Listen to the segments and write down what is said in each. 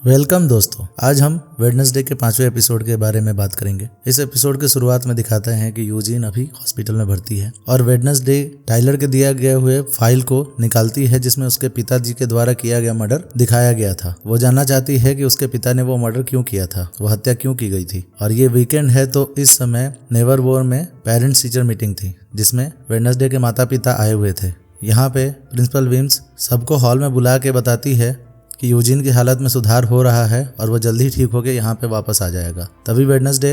Welcome दोस्तों, आज हम वेडनेसडे के 5वें एपिसोड के बारे में बात करेंगे। इस एपिसोड के शुरुआत में दिखाते हैं कि यूजीन अभी हॉस्पिटल में भर्ती है और वेडनेसडे टाइलर के दिया गए हुए फाइल को निकालती है जिसमें उसके पिताजी के द्वारा किया गया मर्डर दिखाया गया था। वो जानना चाहती है कि उसके पिता ने वो मर्डर क्यों किया था, वो हत्या क्यों की गई थी। और ये वीकेंड है तो इस समय नेवरवोर में पेरेंट्स टीचर मीटिंग थी जिसमें वेडनेसडे के माता पिता आए हुए थे। यहाँ पे प्रिंसिपल विम्स सबको हॉल में बुला के बताती है कि यूजीन की हालत में सुधार हो रहा है और वो जल्दी ठीक होकर यहाँ पे वापस आ जाएगा। तभी वेडनेसडे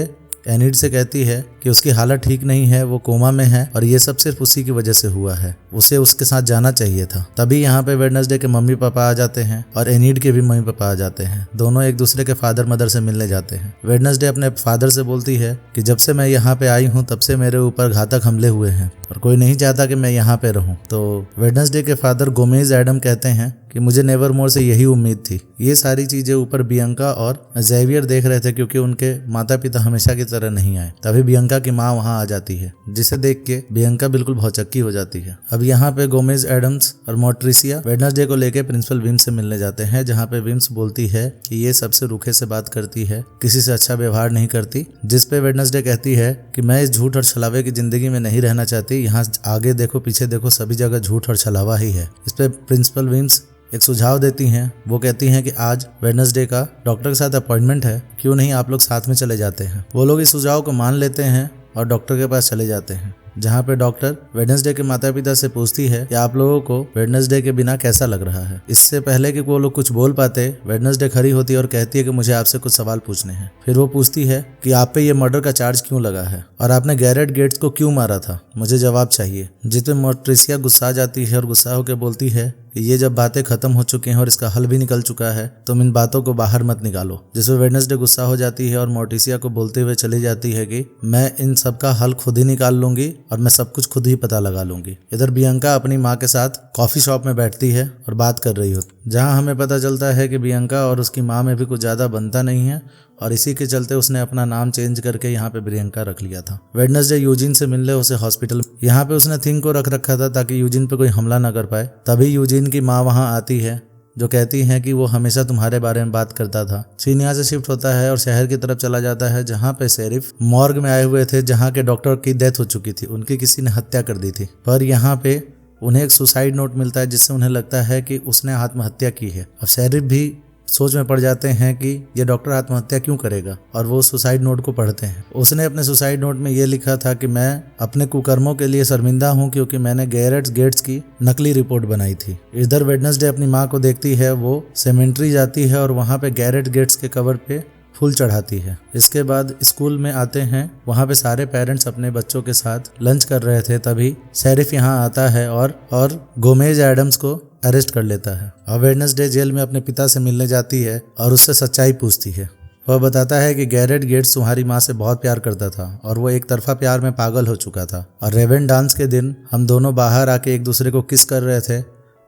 एनिड से कहती है कि उसकी हालत ठीक नहीं है, वो कोमा में है और ये सब सिर्फ उसी की वजह से हुआ है, उसे उसके साथ जाना चाहिए था। तभी यहाँ पे वेडनेसडे के मम्मी पापा आ जाते हैं और एनिड के भी मम्मी पापा आ जाते हैं। दोनों एक दूसरे के फादर मदर से मिलने जाते हैं। वेडनेसडे अपने फादर से बोलती है कि जब से मैं यहाँ पे आई हूँ तब से मेरे ऊपर घातक हमले हुए हैं और कोई नहीं चाहता कि मैं यहाँ पे रहूँ। तो वेडनेसडे के फादर गोमेज एडम कहते हैं कि मुझे नेवरमोर से यही उम्मीद थी। ये सारी चीजें ऊपर बियंका और जेवियर देख रहे थे क्योंकि उनके माता पिता हमेशा की तरह नहीं आए। तभी बियंका की माँ वहाँ आ जाती है जिसे देख के बियंका बिल्कुल भौचक्की हो जाती है। अब यहाँ पे गोमेज एडम्स और मोट्रिसिया वेडनेसडे को लेके प्रिंसिपल विम्स से मिलने जाते हैं, जहाँ पे विम्स बोलती है कि ये सबसे रूखे से बात करती है, किसी से अच्छा व्यवहार नहीं करती। जिसपे वेडनेसडे कहती है कि मैं इस झूठ और छलावे की जिंदगी में नहीं रहना चाहती। यहाँ आगे देखो पीछे देखो सभी जगह झूठ और छलावा ही है। इस पे प्रिंसिपल विम्स एक सुझाव देती हैं। वो कहती हैं कि आज वेडनेसडे का डॉक्टर के साथ अपॉइंटमेंट है, क्यों नहीं आप लोग साथ में चले जाते हैं। वो लोग इस सुझाव को मान लेते हैं और डॉक्टर के पास चले जाते हैं, जहाँ पे डॉक्टर वेडनेसडे के माता पिता से पूछती है कि आप लोगों को वेडनेसडे के बिना कैसा लग रहा है। इससे पहले कि वो लोग कुछ बोल पाते, वेडनेसडे खड़ी होती है और कहती है कि मुझे आपसे कुछ सवाल पूछने हैं। फिर वो पूछती है कि आप पे ये मर्डर का चार्ज क्यों लगा है और आपने गैरेट गेट्स को क्यों मारा था, मुझे जवाब चाहिए। जिसपे मोट्रिसिया गुस्सा जाती है और गुस्सा होकर बोलती है कि ये जब बातें खत्म हो चुकी हैं और इसका हल भी निकल चुका है तुम इन बातों को बाहर मत निकालो। जिसमें वेडनेसडे गुस्सा हो जाती है और मोर्टिसिया को बोलते हुए चली जाती है कि मैं इन सब का हल खुद ही निकाल लूंगी और मैं सब कुछ खुद ही पता लगा लूंगी। इधर बियंका अपनी माँ के साथ कॉफी शॉप में बैठती है और बात कर रही होती, जहाँ हमें पता चलता है कि बियंका और उसकी माँ में भी कुछ ज्यादा बनता नहीं है और इसी के चलते उसने अपना नाम चेंज करके यहाँ पे बियंका रख लिया था। वेडनेसडे यूजीन से मिलने उसे हॉस्पिटल यहाँ पे उसने थिंग को रख रखा था ताकि यूजीन पे कोई हमला ना कर पाए। तभी यूजीन की माँ वहाँ आती है जो कहती है कि वो हमेशा तुम्हारे बारे में बात करता था। सीन यहाँ से शिफ्ट होता है और शहर की तरफ चला जाता है, जहाँ पे शेरिफ मॉर्ग में आए हुए थे, जहाँ के डॉक्टर की डेथ हो चुकी थी, उनकी किसी ने हत्या कर दी थी। पर यहाँ पे उन्हें एक सुसाइड नोट मिलता है जिससे उन्हें लगता है कि उसने आत्महत्या की है। अब शेरिफ भी सोच में पड़ जाते हैं कि ये डॉक्टर आत्महत्या क्यों करेगा और वो सुसाइड नोट को पढ़ते हैं। उसने अपने सुसाइड नोट में ये लिखा था कि मैं अपने कुकर्मों के लिए शर्मिंदा हूँ क्योंकि मैंने गैरेट गेट्स की नकली रिपोर्ट बनाई थी। इधर वेडनेसडे अपनी माँ को देखती है, वो सेमेंट्री जाती है और वहाँ पे गैरेट गेट्स के कवर पे फूल चढ़ाती है। इसके बाद स्कूल में आते हैं, वहाँ पे सारे पेरेंट्स अपने बच्चों के साथ लंच कर रहे थे। तभी शेरिफ यहाँ आता है और गोमेज एडम्स को अरेस्ट कर लेता है। और वेडनेसडे जेल में अपने पिता से मिलने जाती है और उससे सच्चाई पूछती है। वह बताता है कि गैरेट गेट्स तुम्हारी माँ से बहुत प्यार करता था और वो एक तरफा प्यार में पागल हो चुका था और रेवन डांस के दिन हम दोनों बाहर आके एक दूसरे को किस कर रहे थे,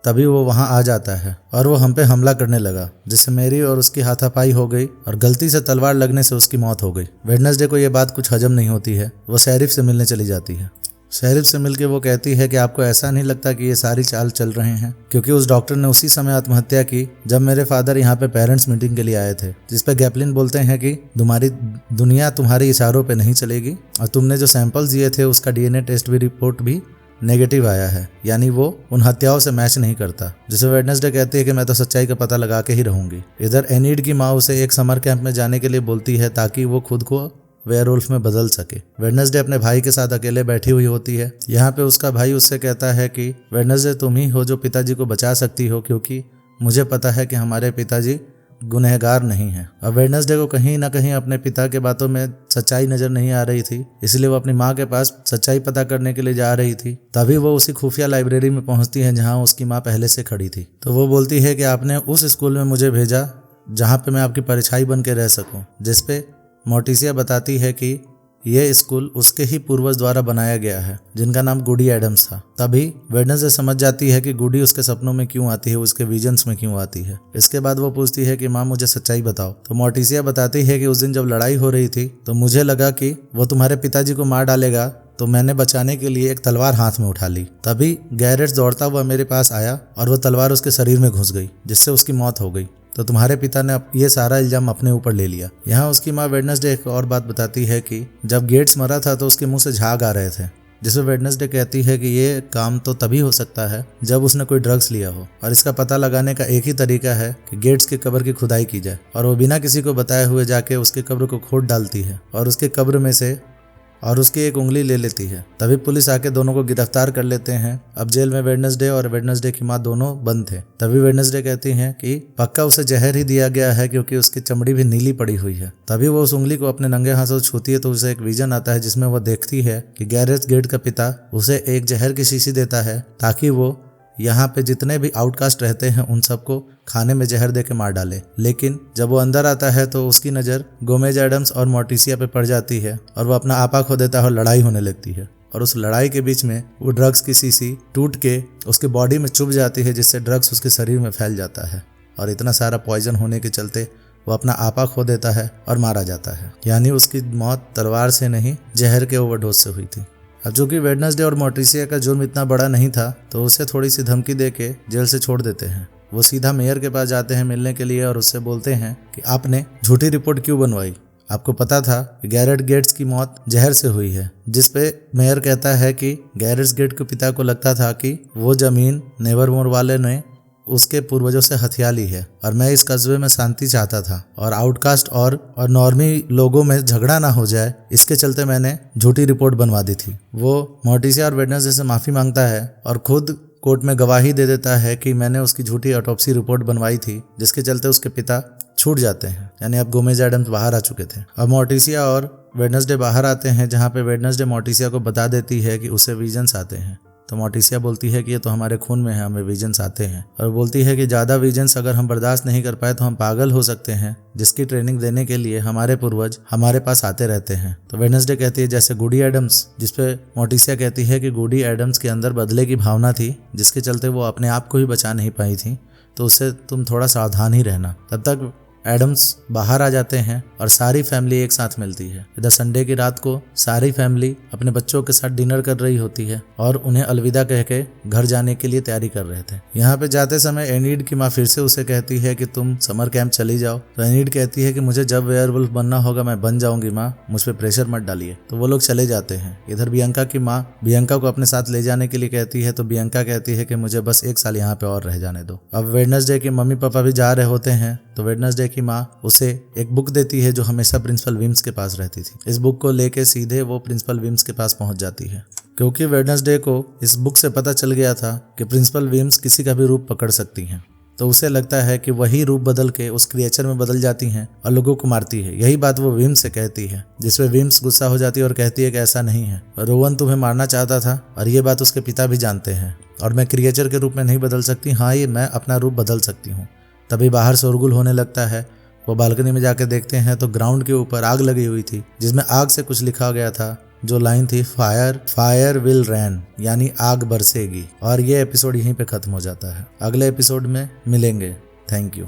तभी वो वहाँ आ जाता है और वो हम पे हमला करने लगा, जिससे मेरी और उसकी हाथापाई हो गई और गलती से तलवार लगने से उसकी मौत हो गई। वेडनेसडे को ये बात कुछ हजम नहीं होती है, वो शेरिफ से मिलने चली जाती है। शेरिफ से मिलके वो कहती है कि आपको ऐसा नहीं लगता कि ये सारी चाल चल रहे हैं, क्योंकि उस डॉक्टर ने उसी समय आत्महत्या की जब मेरे फादर यहाँ पे पेरेंट्स मीटिंग के लिए आए थे। जिसपे गैपलिन बोलते हैं कि तुम्हारी दुनिया तुम्हारे इशारों पे नहीं चलेगी और तुमने जो सैंपल्स दिए थे उसका डीएनए टेस्ट भी रिपोर्ट भी नेगेटिव आया है, यानी वो उन हत्याओं से मैच नहीं करता। जिसे वेडनेसडे कहती है कि मैं तो सच्चाई का पता लगा के ही रहूंगी। इधर एनिड की माँ उसे एक समर कैंप में जाने के लिए बोलती है ताकि वो खुद को वेयरवुल्फ में बदल सके। वेडनेसडे अपने भाई के साथ अकेले बैठी हुई होती है। यहाँ पे उसका भाई उससे कहता है कि वेडनेसडे तुम ही हो जो पिताजी को बचा सकती हो, क्योंकि मुझे पता है कि हमारे पिताजी गुनहगार नहीं है। अब वेडनेसडे को कहीं ना कहीं अपने पिता के बातों में सच्चाई नजर नहीं आ रही थी, इसलिए वो अपनी माँ के पास सच्चाई पता करने के लिए जा रही थी। तभी वो उसी खुफिया लाइब्रेरी में पहुंचती है जहाँ उसकी माँ पहले से खड़ी थी। तो वो बोलती है कि आपने उस स्कूल में मुझे भेजा जहाँ पे मैं आपकी परछाई बन के रह सकूं। जिसपे मोर्टिसिया बताती है कि ये स्कूल उसके ही पूर्वज द्वारा बनाया गया है जिनका नाम गुडी एडम्स था। तभी वेडनेसडे समझ जाती है कि गुडी उसके सपनों में क्यों आती है, उसके विजन्स में क्यों आती है। इसके बाद वो पूछती है कि माँ मुझे सच्चाई बताओ। तो मोर्टिसिया बताती है कि उस दिन जब लड़ाई हो रही थी तो मुझे लगा कि वो तुम्हारे पिताजी को मार डालेगा, तो मैंने बचाने के लिए एक तलवार हाथ में उठा ली। तभी गैरेट्स दौड़ता हुआ मेरे पास आया और वो तलवार उसके शरीर में घुस गई, जिससे उसकी मौत हो गई। तो तुम्हारे पिता ने ये सारा इल्जाम अपने ऊपर ले लिया। यहाँ उसकी माँ वेडनेसडे एक और बात बताती है कि जब गेट्स मरा था तो उसके मुंह से झाग आ रहे थे, जिसमें वेडनेसडे कहती है कि ये काम तो तभी हो सकता है जब उसने कोई ड्रग्स लिया हो, और इसका पता लगाने का एक ही तरीका है कि गेट्स की कब्र की खुदाई की जाए। और वो बिना किसी को बताए हुए जाके उसके कब्र को खोद डालती है और उसके कब्र में से उसकी एक उंगली ले लेती है। तभी पुलिस आके दोनों को गिरफ्तार कर लेते हैं। अब जेल में वेडनेसडे और वेडनेसडे की माँ दोनों बंद थे। तभी वेडनेसडे कहती हैं कि पक्का उसे जहर ही दिया गया है क्योंकि उसकी चमड़ी भी नीली पड़ी हुई है। तभी वो उस उंगली को अपने नंगे हाथों छूती है तो उसे एक विजन आता है जिसमें वो देखती है कि गैरेज गेट का पिता उसे एक जहर की शीशी देता है ताकि वो यहाँ पे जितने भी आउटकास्ट रहते हैं उन सबको खाने में जहर दे के मार डाले। लेकिन जब वो अंदर आता है तो उसकी नज़र गोमेज एडम्स और मोर्टिसिया पे पड़ जाती है और वो अपना आपा खो देता है और लड़ाई होने लगती है। और उस लड़ाई के बीच में वो ड्रग्स की शीशी टूट के उसके बॉडी में चुभ जाती है, जिससे ड्रग्स उसके शरीर में फैल जाता है और इतना सारा पॉइजन होने के चलते वो अपना आपा खो देता है और मारा जाता है। यानी उसकी मौत तलवार से नहीं, जहर के ओवरडोज से हुई थी। अब जो कि वेडनेसडे और मोर्टिसिया का जुर्म इतना बड़ा नहीं था तो उसे थोड़ी सी धमकी दे के जेल से छोड़ देते हैं। वो सीधा मेयर के पास जाते हैं मिलने के लिए और उससे बोलते हैं कि आपने झूठी रिपोर्ट क्यों बनवाई, आपको पता था कि गैरेट गेट्स की मौत जहर से हुई है। जिस पे मेयर कहता है कि गैरेट गेट के पिता को लगता था कि वो जमीन नेवरमोर वाले ने उसके पूर्वजों से हथिया ली है और मैं इस कस्बे में शांति चाहता था और आउटकास्ट और नॉर्मी लोगों में झगड़ा ना हो जाए, इसके चलते मैंने झूठी रिपोर्ट बनवा दी थी। वो मोर्टिसिया और वेडनेसडे से माफ़ी मांगता है और खुद कोर्ट में गवाही दे देता है कि मैंने उसकी झूठी ऑटोप्सी रिपोर्ट बनवाई थी, जिसके चलते उसके पिता छूट जाते हैं। यानी अब गोमेज एडम्स बाहर आ चुके थे। अब मोर्टिसिया और वेडनेसडे बाहर आते हैं, जहाँ पे वेडनेसडे मोर्टिसिया को बता देती है कि उसे विजन्स आते हैं। तो मोर्टिसिया बोलती है कि ये तो हमारे खून में है, हमें विजन्स आते हैं। और बोलती है कि ज़्यादा विजन्स अगर हम बर्दाश्त नहीं कर पाए तो हम पागल हो सकते हैं, जिसकी ट्रेनिंग देने के लिए हमारे पूर्वज हमारे पास आते रहते हैं। तो वेडनेसडे कहती है जैसे गुडी एडम्स, जिसपे मोर्टिसिया कहती है कि गुडी एडम्स के अंदर बदले की भावना थी, जिसके चलते वो अपने आप को ही बचा नहीं पाई थी, तो उससे तुम थोड़ा सावधान ही रहना। तब तक एडम्स बाहर आ जाते हैं और सारी फैमिली एक साथ मिलती है। इधर संडे की रात को सारी फैमिली अपने बच्चों के साथ डिनर कर रही होती है और उन्हें अलविदा कह के घर जाने के लिए तैयारी कर रहे थे। यहाँ पे जाते समय एनीड की माँ फिर से उसे कहती है कि तुम समर कैंप चली जाओ। तो एनीड कहती है कि मुझे जब वेयरवुल्फ बनना होगा मैं बन जाऊंगी माँ, मुझ पर प्रेशर मत डालिए। तो वो लोग चले जाते हैं। इधर बियंका की माँ बियंका को अपने साथ ले जाने के लिए कहती है, तो बियंका कहती है कि मुझे बस 1 साल यहाँ पे और रह जाने दो। अब वेडनेसडे के मम्मी पापा भी जा रहे होते हैं, तो वेडनेसडे की माँ उसे एक बुक देती है जो हमेशा प्रिंसिपल विम्स के पास रहती थी। इस बुक को लेके सीधे वो प्रिंसिपल विम्स के पास पहुंच जाती है, क्योंकि वेडनेसडे को इस बुक से पता चल गया था कि प्रिंसिपल विम्स किसी का भी रूप पकड़ सकती हैं। तो उसे लगता है कि वही रूप बदल के उस क्रिएचर में बदल जाती हैं और लोगों को मारती है। यही बात वो विम्स से कहती है, जिसपे विम्स गुस्सा हो जाती है और कहती है कि ऐसा नहीं है, रोवन तुम्हें मारना चाहता था और ये बात उसके पिता भी जानते हैं और मैं क्रिएचर के रूप में नहीं बदल सकती। हाँ, ये मैं अपना रूप बदल सकती हूँ। तभी बाहर शोरगुल होने लगता है। वो बालकनी में जाके देखते हैं तो ग्राउंड के ऊपर आग लगी हुई थी, जिसमें आग से कुछ लिखा गया था। जो लाइन थी फायर विल रैन, यानी आग बरसेगी। और ये एपिसोड यहीं पे खत्म हो जाता है। अगले एपिसोड में मिलेंगे। Thank you.